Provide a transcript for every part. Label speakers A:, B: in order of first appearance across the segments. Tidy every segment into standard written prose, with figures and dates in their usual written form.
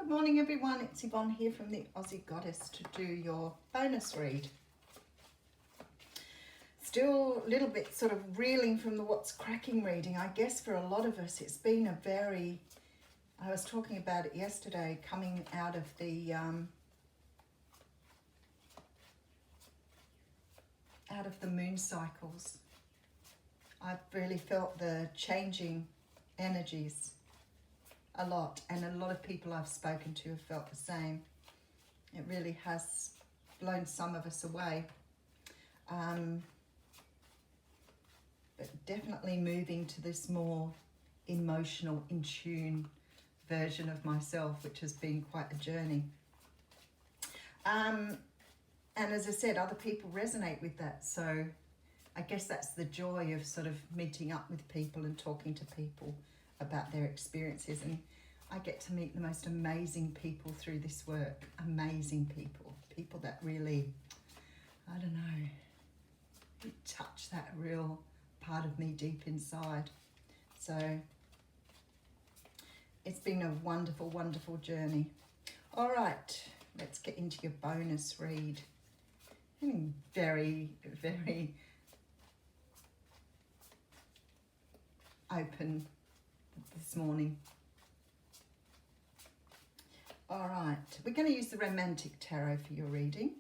A: Good morning everyone, it's Yvonne here from the Aussie Goddess to do your bonus read. Still a little bit sort of reeling from the what's cracking reading. I guess for a lot of us it's been a very, I was talking about it yesterday, coming out of the moon cycles. I've really felt the changing energies a lot, and a lot of people I've spoken to have felt the same. It really has blown some of us away, but definitely moving to this more emotional, in tune version of myself, which has been quite a journey. And as I said, other people resonate with that, so I guess that's the joy of sort of meeting up with people and talking to people about their experiences. And I get to meet the most amazing people through this work. Amazing people. People that really, I don't know, touch that real part of me deep inside. So it's been a wonderful, wonderful journey. All right, let's get into your bonus read. I'm very, very open this morning. All right, we're going to use the Romantic Tarot for your reading.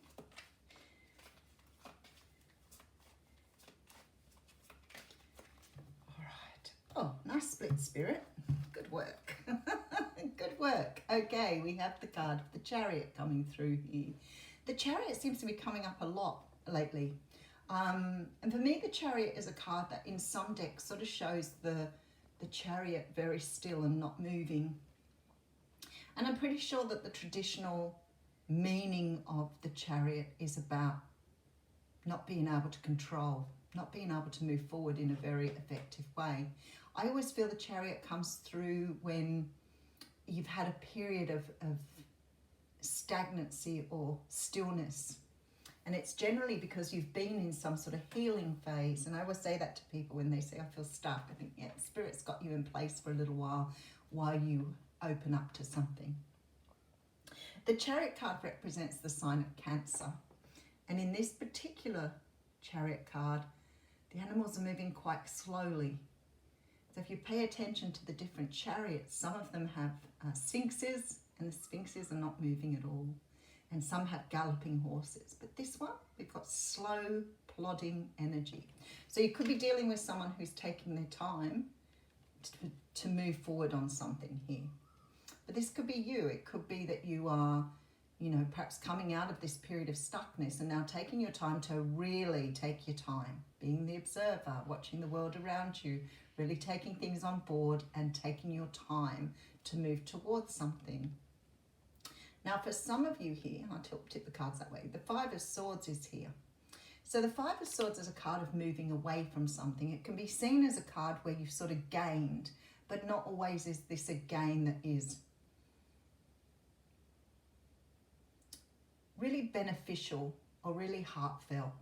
A: All right. Oh, nice split spirit. Good work. Good work. Okay, we have the card of the Chariot coming through here. The Chariot seems to be coming up a lot lately. And for me, the Chariot is a card that in some decks sort of shows the Chariot very still and not moving. And I'm pretty sure that the traditional meaning of the Chariot is about not being able to control, not being able to move forward in a very effective way. I always feel the Chariot comes through when you've had a period of stagnancy or stillness. And it's generally because you've been in some sort of healing phase. And I always say that to people when they say, I feel stuck. I think, yeah, Spirit's got you in place for a little while you open up to something. The Chariot card represents the sign of Cancer. And in this particular Chariot card, the animals are moving quite slowly. So if you pay attention to the different chariots, some of them have sphinxes, and the sphinxes are not moving at all. And some have galloping horses. But this one, we've got slow, plodding energy. So you could be dealing with someone who's taking their time to move forward on something here. But this could be you. It could be that you are, you know, perhaps coming out of this period of stuckness and now taking your time to really take your time, being the observer, watching the world around you, really taking things on board and taking your time to move towards something. Now, for some of you here, I'll tip the cards that way, the Five of Swords is here. So the Five of Swords is a card of moving away from something. It can be seen as a card where you've sort of gained, but not always is this a gain that is really beneficial or really heartfelt.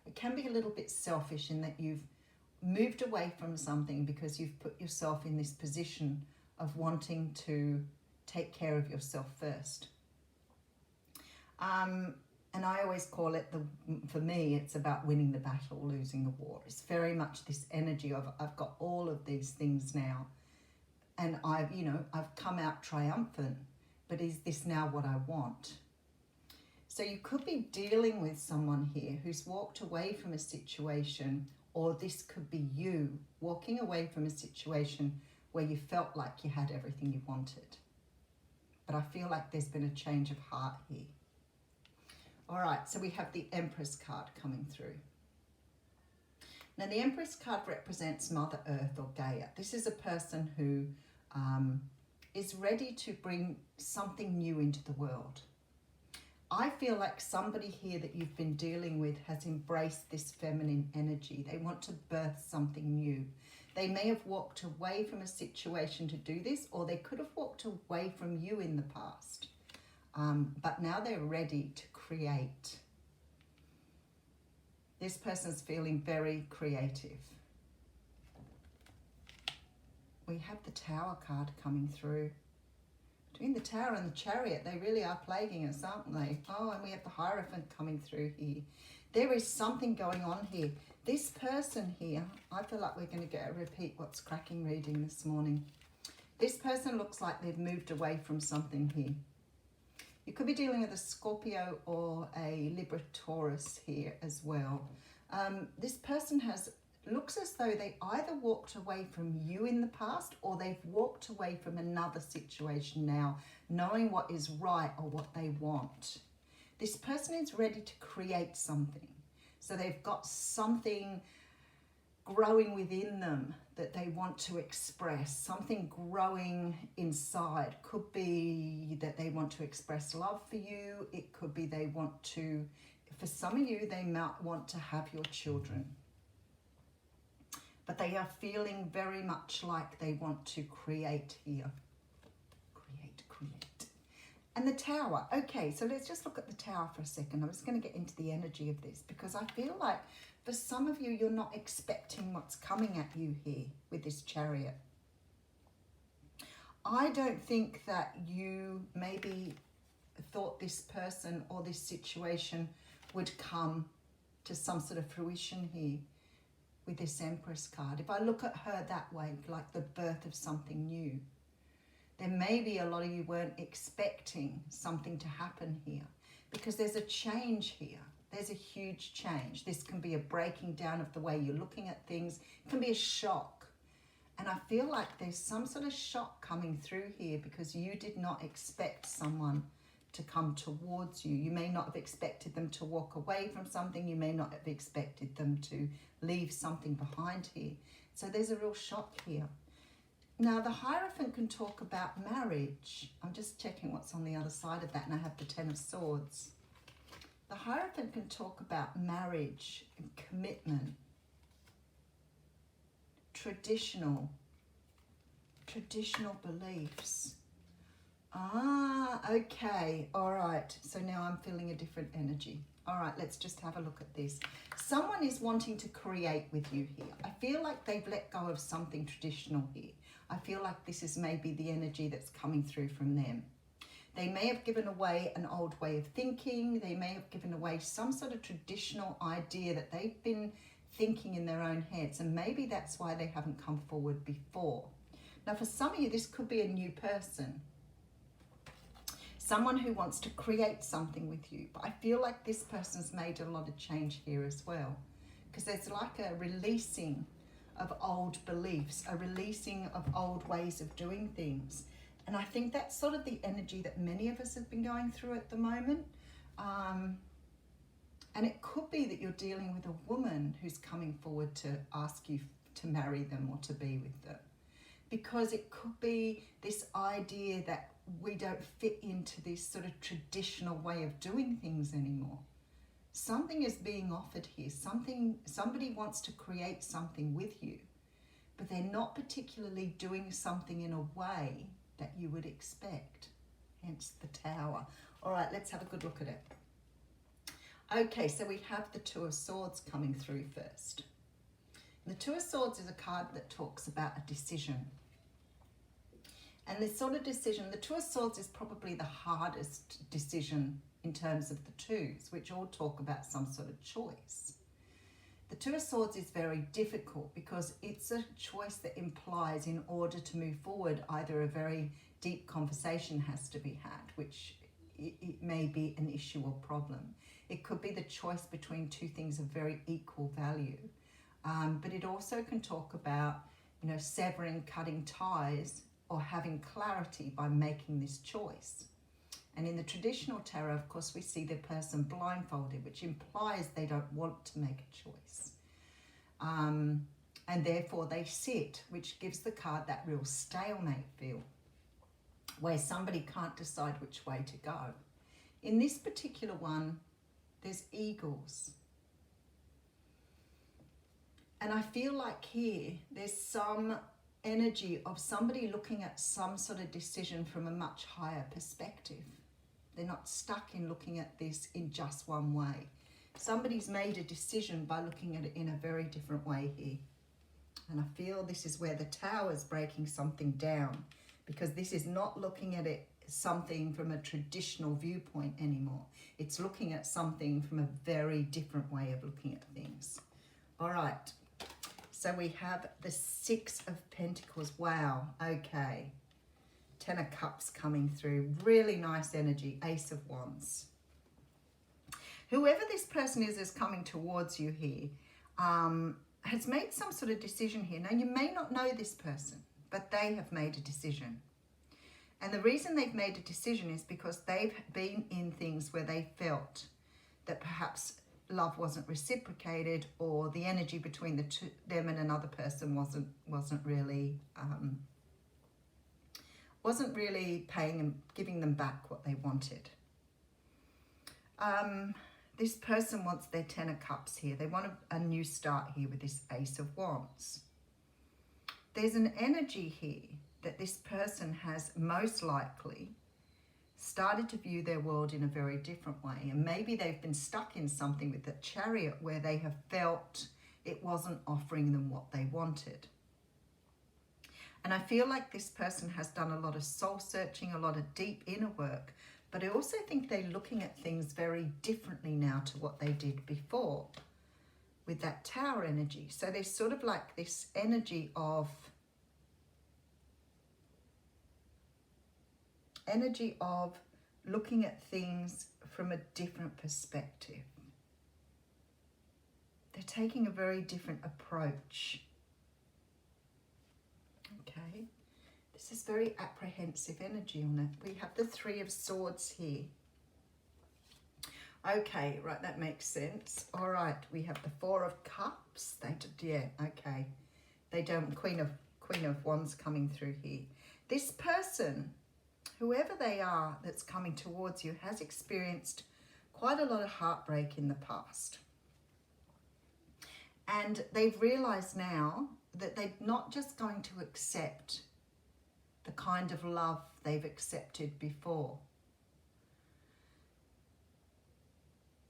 A: It can be a little bit selfish in that you've moved away from something because you've put yourself in this position of wanting to take care of yourself first. And I always call it, for me, it's about winning the battle, losing the war. It's very much this energy of, I've got all of these things now and I've come out triumphant, but is this now what I want? So you could be dealing with someone here who's walked away from a situation, or this could be you walking away from a situation where you felt like you had everything you wanted. But I feel like there's been a change of heart here. All right, so we have the Empress card coming through. Now the Empress card represents Mother Earth or Gaia. This is a person who is ready to bring something new into the world. I feel like somebody here that you've been dealing with has embraced this feminine energy. They want to birth something new. They may have walked away from a situation to do this, or they could have walked away from you in the past. But now they're ready to create. This person's feeling very creative. We have the Tower card coming through. Between the Tower and the Chariot, they really are plaguing us, aren't they? Oh, and we have the Hierophant coming through here. There is something going on here. This person here, I feel like we're going to get a repeat what's cracking reading this morning. This person looks like they've moved away from something here. You could be dealing with a Scorpio or a Libra Taurus here as well. This person looks as though they either walked away from you in the past or they've walked away from another situation now, knowing what is right or what they want. This person is ready to create something. So they've got something growing within them that they want to express, something growing inside. Could be that they want to express love for you. It could be they want to, for some of you, they might want to have your children. But they are feeling very much like they want to create here. Create. And the Tower. Okay, so let's just look at the Tower for a second. I'm just going to get into the energy of this because I feel like for some of you, you're not expecting what's coming at you here with this Chariot. I don't think that you maybe thought this person or this situation would come to some sort of fruition here with this Empress card. If I look at her that way, like the birth of something new, then maybe a lot of you weren't expecting something to happen here because there's a change here. There's a huge change. This can be a breaking down of the way you're looking at things. It can be a shock. And I feel like there's some sort of shock coming through here because you did not expect someone to come towards you. You may not have expected them to walk away from something. You may not have expected them to leave something behind here. So there's a real shock here. Now the Hierophant can talk about marriage. I'm just checking what's on the other side of that, and I have the Ten of Swords. The Hierophant can talk about marriage and commitment, traditional beliefs. Okay, all right. So now I'm feeling a different energy. All right, let's just have a look at this. Someone is wanting to create with you here. I feel like they've let go of something traditional here. I feel like this is maybe the energy that's coming through from them. They may have given away an old way of thinking. They may have given away some sort of traditional idea that they've been thinking in their own heads, and maybe that's why they haven't come forward before. Now, for some of you, this could be a new person. Someone who wants to create something with you. But I feel like this person's made a lot of change here as well, because there's like a releasing of old beliefs, a releasing of old ways of doing things. And I think that's sort of the energy that many of us have been going through at the moment. And it could be that you're dealing with a woman who's coming forward to ask you to marry them or to be with them. Because it could be this idea that we don't fit into this sort of traditional way of doing things anymore. Something is being offered here. Somebody wants to create something with you, but they're not particularly doing something in a way that you would expect, hence the Tower. All right, let's have a good look at it. Okay, so we have the Two of Swords coming through first. And the Two of Swords is a card that talks about a decision. And this sort of decision, the Two of Swords is probably the hardest decision in terms of the twos, which all talk about some sort of choice. The Two of Swords is very difficult because it's a choice that implies in order to move forward, either a very deep conversation has to be had, which it may be an issue or problem. It could be the choice between two things of very equal value. But it also can talk about, you know, severing, cutting ties or having clarity by making this choice. And in the traditional tarot, of course, we see the person blindfolded, which implies they don't want to make a choice. And therefore they sit, which gives the card that real stalemate feel, where somebody can't decide which way to go. In this particular one, there's eagles. And I feel like here, there's some energy of somebody looking at some sort of decision from a much higher perspective. They're not stuck in looking at this in just one way. Somebody's made a decision by looking at it in a very different way here. And I feel this is where the Tower is breaking something down. because this is not looking at it something from a traditional viewpoint anymore. It's looking at something from a very different way of looking at things. All right, so we have the Six of Pentacles. Wow, okay. Ten of Cups coming through. Really nice energy. Ace of Wands. Whoever this person is coming towards you here has made some sort of decision here. Now, you may not know this person, but they have made a decision. And the reason they've made a decision is because they've been in things where they felt that perhaps love wasn't reciprocated, or the energy between them and another person wasn't really paying and giving them back what they wanted. This person wants their Ten of Cups here. They want a new start here with this Ace of Wands. There's an energy here that this person has most likely started to view their world in a very different way. And maybe they've been stuck in something with the Chariot where they have felt it wasn't offering them what they wanted. And I feel like this person has done a lot of soul searching, a lot of deep inner work, but I also think they're looking at things very differently now to what they did before with that Tower energy. So there's sort of like this energy of looking at things from a different perspective. They're taking a very different approach. Okay. This is very apprehensive energy on it. We have the Three of Swords here. Okay, right, that makes sense. All right, we have the Four of Cups. Okay. They don't, Queen of Wands coming through here. This person, whoever they are that's coming towards you, has experienced quite a lot of heartbreak in the past. And they've realized now that they're not just going to accept the kind of love they've accepted before.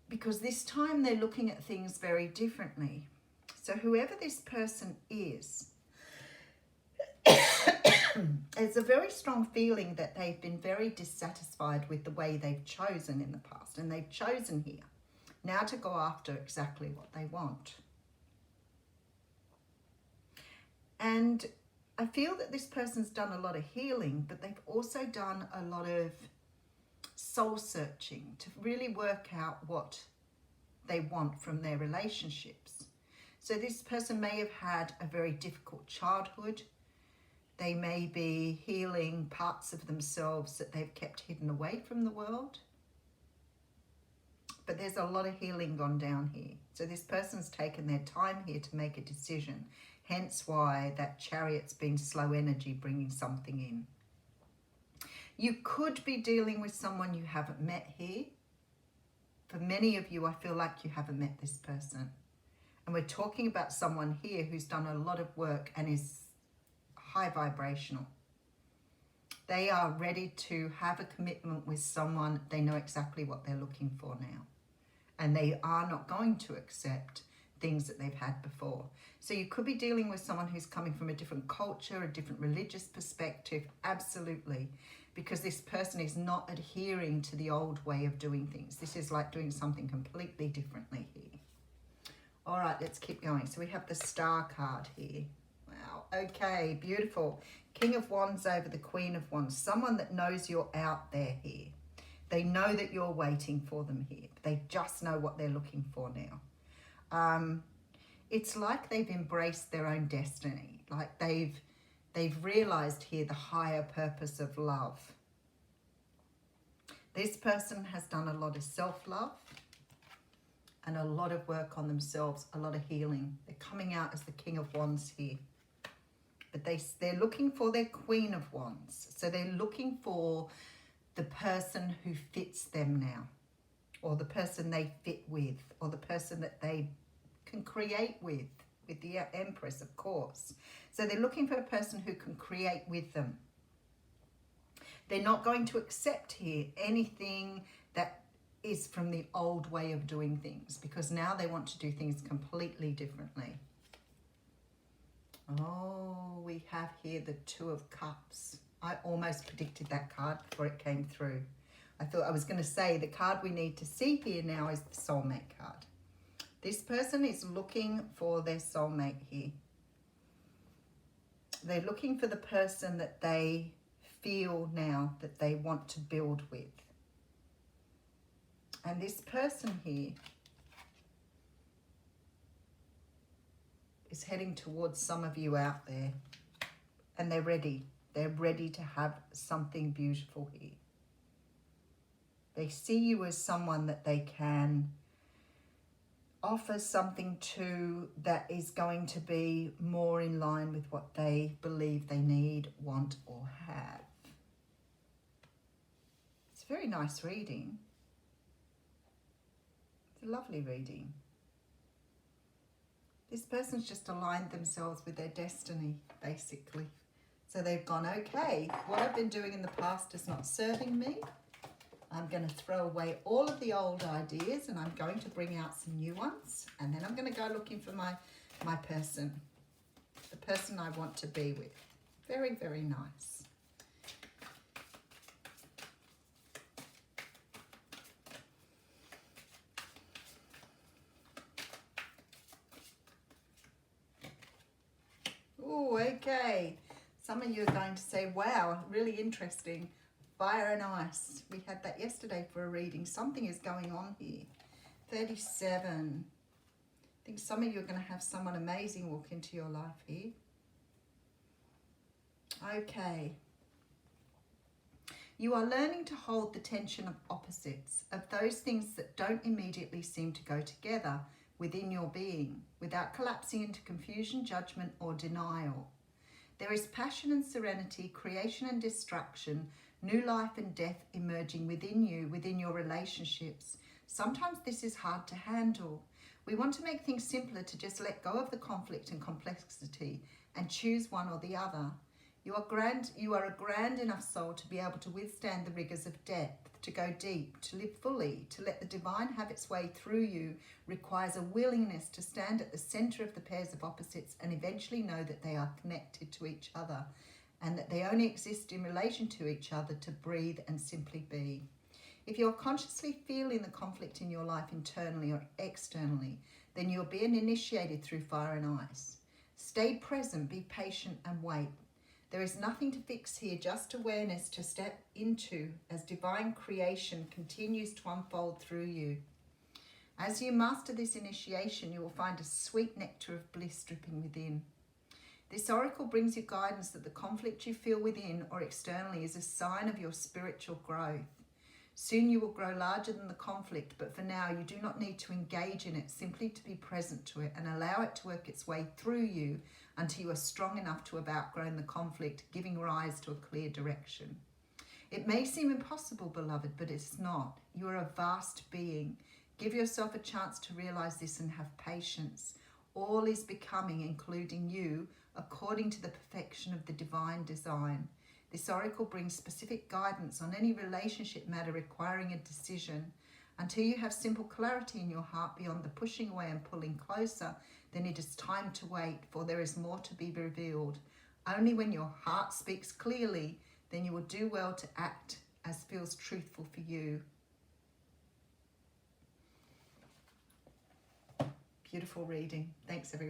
A: Because this time they're looking at things very differently. So whoever this person is, there's a very strong feeling that they've been very dissatisfied with the way they've chosen in the past. And they've chosen here now to go after exactly what they want. And I feel that this person's done a lot of healing, but they've also done a lot of soul searching to really work out what they want from their relationships. So this person may have had a very difficult childhood. They may be healing parts of themselves that they've kept hidden away from the world. But there's a lot of healing gone down here. So this person's taken their time here to make a decision. Hence why that Chariot's been slow energy, bringing something in. You could be dealing with someone you haven't met here. For many of you, I feel like you haven't met this person. And we're talking about someone here who's done a lot of work and is high vibrational. They are ready to have a commitment with someone. They know exactly what they're looking for now. And they are not going to accept things that they've had before. So you could be dealing with someone who's coming from a different culture, a different religious perspective, absolutely, because this person is not adhering to the old way of doing things. This is like doing something completely differently here. All right, let's keep going. So we have the Star card here. Wow, okay, beautiful. King of Wands over the Queen of Wands. Someone that knows you're out there here. They know that you're waiting for them here. They just know what they're looking for now. It's like they've embraced their own destiny. Like they've realized here the higher purpose of love. This person has done a lot of self-love and a lot of work on themselves, a lot of healing. They're coming out as the King of Wands here. But they're looking for their Queen of Wands. So they're looking for the person who fits them now, or the person they fit with, or the person that they can create with the Empress, of course. So they're looking for a person who can create with them. They're not going to accept here anything that is from the old way of doing things, because now they want to do things completely differently. Oh, we have here the Two of Cups. I almost predicted that card before it came through. I thought I was going to say the card we need to see here now is the soulmate card. This person is looking for their soulmate here. They're looking for the person that they feel now that they want to build with. And this person here is heading towards some of you out there. And they're ready. They're ready to have something beautiful here. They see you as someone that they can offer something to that is going to be more in line with what they believe they need, want, or have. It's a very nice reading. It's a lovely reading. This person's just aligned themselves with their destiny, basically. So they've gone, okay, what I've been doing in the past is not serving me. I'm going to throw away all of the old ideas and I'm going to bring out some new ones. And then I'm going to go looking for my person, the person I want to be with. Very, very nice. Oh, okay. Some of you are going to say, wow, really interesting. Fire and ice. We had that yesterday for a reading. Something is going on here. 37. I think some of you are going to have someone amazing walk into your life here. Okay. You are learning to hold the tension of opposites, of those things that don't immediately seem to go together within your being, without collapsing into confusion, judgment, or denial. There is passion and serenity, creation and destruction, new life and death emerging within you, within your relationships. Sometimes this is hard to handle. We want to make things simpler, to just let go of the conflict and complexity and choose one or the other. You are a grand enough soul to be able to withstand the rigors of depth, to go deep, to live fully, to let the divine have its way through you requires a willingness to stand at the center of the pairs of opposites and eventually know that they are connected to each other and that they only exist in relation to each other to breathe and simply be. If you're consciously feeling the conflict in your life internally or externally, then you're being initiated through fire and ice. Stay present, be patient and wait. There is nothing to fix here, just awareness to step into as divine creation continues to unfold through you. As you master this initiation, you will find a sweet nectar of bliss dripping within. This oracle brings you guidance that the conflict you feel within or externally is a sign of your spiritual growth. Soon you will grow larger than the conflict, but for now you do not need to engage in it, simply to be present to it and allow it to work its way through you until you are strong enough to have outgrown the conflict, giving rise to a clear direction. It may seem impossible, beloved, but it's not. You are a vast being. Give yourself a chance to realize this and have patience. All is becoming, including you, according to the perfection of the divine design. This oracle brings specific guidance on any relationship matter requiring a decision. Until you have simple clarity in your heart beyond the pushing away and pulling closer, then it is time to wait, for there is more to be revealed. Only when your heart speaks clearly, then you will do well to act as feels truthful for you. Beautiful reading. Thanks, everyone.